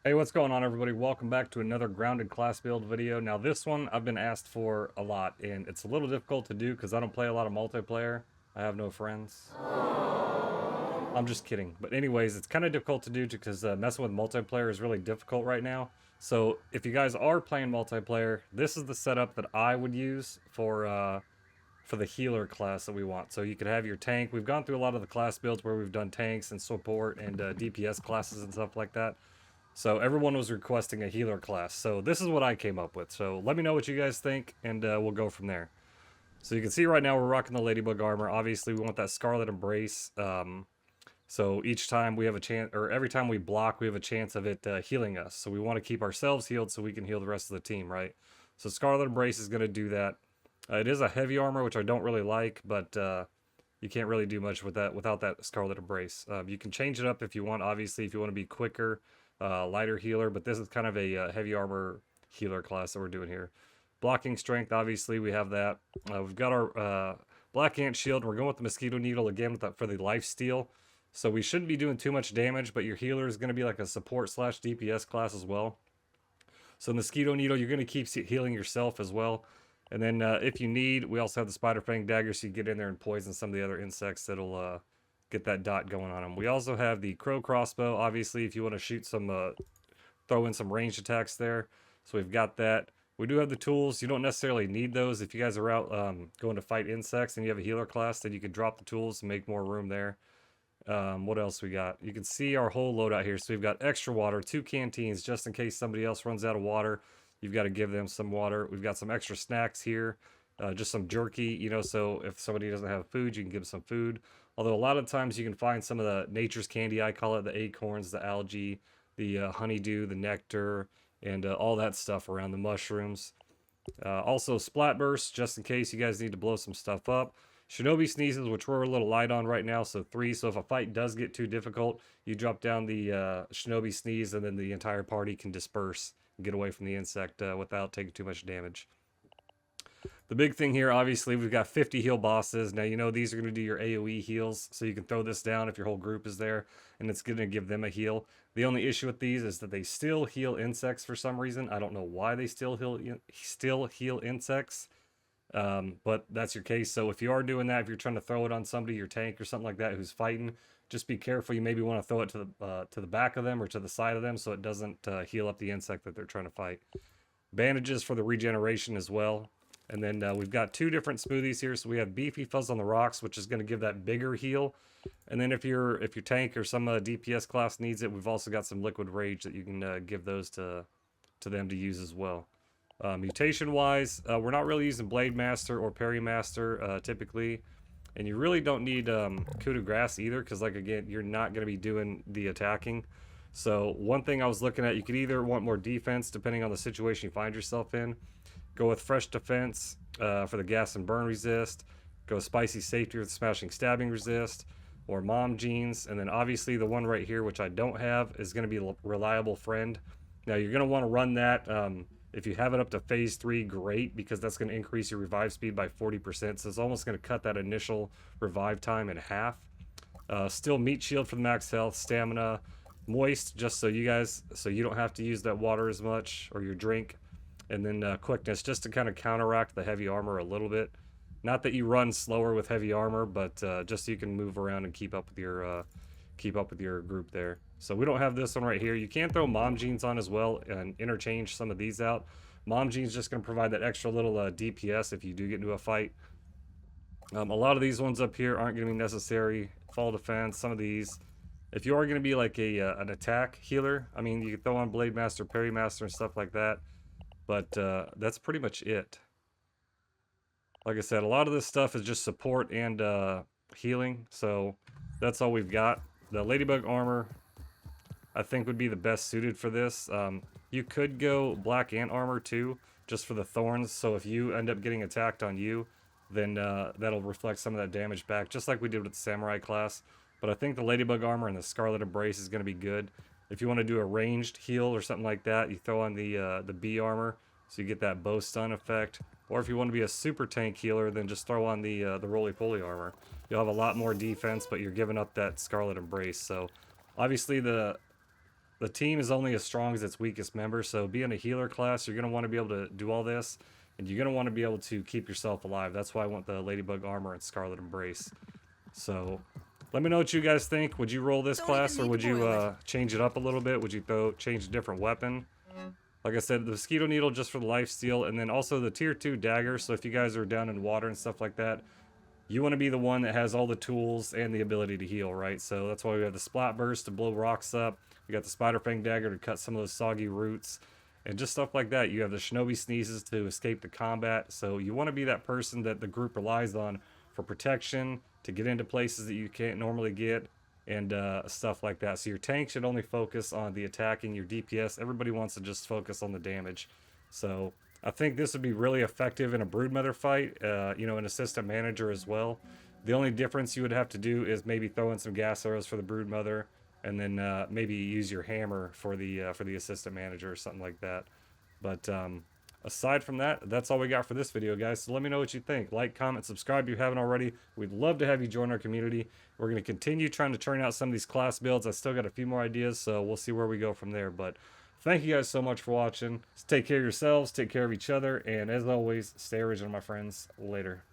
Hey, what's going on, everybody? Welcome back to another grounded class build video. Now, this one I've been asked for a lot, and it's a little difficult to do because I don't play a lot of multiplayer. I have no friends. I'm just kidding. But anyways, it's kind of difficult to do because messing with multiplayer is really difficult right now. So if you guys are playing multiplayer, this is the setup that I would use for the healer class that we want. So you could have your tank. We've gone through a lot of the class builds where we've done tanks and support and DPS classes and stuff like that. So everyone was requesting a healer class. So this is what I came up with. So let me know what you guys think, and we'll go from there. So you can see right now we're rocking the Ladybug armor. Obviously, we want that Scarlet Embrace. So each time we have a chance, or every time we block, we have a chance of it healing us. So we want to keep ourselves healed so we can heal the rest of the team, right? So Scarlet Embrace is going to do that. It is a heavy armor, which I don't really like, but you can't really do much with that without that Scarlet Embrace. You can change it up if you want, obviously, if you want to be quicker, lighter healer, but this is kind of a heavy armor healer class that we're doing here. Blocking strength, obviously, we have that. We've got our Black Ant Shield. We're going with the Mosquito Needle again with that for the life steal. So we shouldn't be doing too much damage, but your healer is going to be like a support slash DPS class as well. So Mosquito Needle, you're going to keep healing yourself as well. And then if you need, we also have the Spider Fang Dagger, so you get in there and poison some of the other insects that'll get that dot going on them. We also have the Crow Crossbow, obviously, if you want to shoot some, throw in some ranged attacks there. So we've got that. We do have the tools. You don't necessarily need those. If you guys are out going to fight insects and you have a healer class, then you can drop the tools and make more room there. What else we got? You can see our whole loadout here. So we've got extra water, 2 canteens, just in case somebody else runs out of water. You've got to give them some water. We've got some extra snacks here, just some jerky, so if somebody doesn't have food, you can give them some food. Although a lot of times you can find some of the nature's candy, I call it, the acorns, the algae, the honeydew, the nectar, and all that stuff around the mushrooms. Also splat bursts, just in case you guys need to blow some stuff up. Shinobi sneezes, which we're a little light on right now, so 3. So if a fight does get too difficult, you drop down the Shinobi sneeze, and then the entire party can disperse and get away from the insect without taking too much damage. The big thing here, obviously, we've got 50 heal bosses. Now, these are going to do your AoE heals, so you can throw this down if your whole group is there, and it's going to give them a heal. The only issue with these is that they still heal insects for some reason. I don't know why they still heal insects. But that's your case. So if you are doing that, if you're trying to throw it on somebody, your tank or something like that who's fighting, just be careful. You maybe want to throw it to the back of them or to the side of them so it doesn't heal up the insect that they're trying to fight. Bandages for the regeneration as well. And then we've got 2 different smoothies here. So we have Beefy Fuzz on the Rocks, which is going to give that bigger heal. And then if your tank or some DPS class needs it, we've also got some Liquid Rage that you can give those to them to use as well. Mutation wise, we're not really using Blade Master or Parry Master typically, and you really don't need Coup de Grace either, because like again, you're not going to be doing the attacking. So one thing I was looking at, you could either want more defense depending on the situation you find yourself in. Go with Fresh Defense for the gas and burn resist. Go Spicy Safety with Smashing Stabbing resist, or Mom Jeans. And then obviously the one right here, which I don't have, is going to be Reliable Friend. Now you're going to want to run that. If you have it up to phase 3, great, because that's going to increase your revive speed by 40%. So it's almost going to cut that initial revive time in half. Still Meat Shield for the max health, stamina, moist, just so you don't have to use that water as much, or your drink. And then quickness, just to kind of counteract the heavy armor a little bit. Not that you run slower with heavy armor, but just so you can move around and keep up with your group there. So we don't have this one right here. You can throw Mom Jeans on as well and interchange some of these out. Mom Jeans just going to provide that extra little DPS if you do get into a fight. A lot of these ones up here aren't going to be necessary. Fall defense, some of these. If you are going to be like an attack healer, I mean, you can throw on Blade Master, Parry Master, and stuff like that. But that's pretty much it. Like I said, a lot of this stuff is just support and healing. So that's all we've got. The Ladybug armor, I think, would be the best suited for this. You could go Black Ant armor too, just for the thorns. So if you end up getting attacked on you, then that'll reflect some of that damage back, just like we did with the Samurai class. But I think the Ladybug armor and the Scarlet Embrace is going to be good. If you want to do a ranged heal or something like that, you throw on the B armor, so you get that bow stun effect. Or if you want to be a super tank healer, then just throw on the roly-poly armor. You'll have a lot more defense, but you're giving up that Scarlet Embrace. So obviously the the team is only as strong as its weakest member. So being a healer class, you're going to want to be able to do all this, and you're going to want to be able to keep yourself alive. That's why I want the Ladybug Armor and Scarlet Embrace. So let me know what you guys think. Would you roll this class, or would you change it up a little bit? Would you change a different weapon? Like I said, the Mosquito Needle just for the lifesteal, and then also the tier 2 dagger. So if you guys are down in water and stuff like that, you want to be the one that has all the tools and the ability to heal, right? So that's why we have the Splat Burst to blow rocks up. We got the Spider Fang Dagger to cut some of those soggy roots, and just stuff like that. You have the Shinobi Sneezes to escape the combat. So you want to be that person that the group relies on for protection, to get into places that you can't normally get, and stuff like that. So your tank should only focus on the attacking. Your DPS, everybody wants to just focus on the damage. So I think this would be really effective in a Broodmother fight, you know, an assistant manager as well. The only difference you would have to do is maybe throw in some gas arrows for the Broodmother, and then maybe use your hammer for the assistant manager or something like that. But aside from that, that's all we got for this video, guys. So let me know what you think. Like, comment, subscribe if you haven't already. We'd love to have you join our community. We're going to continue trying to turn out some of these class builds. I still got a few more ideas, so we'll see where we go from there. But thank you guys so much for watching. Take care of yourselves, take care of each other, and as always, stay original, my friends. Later.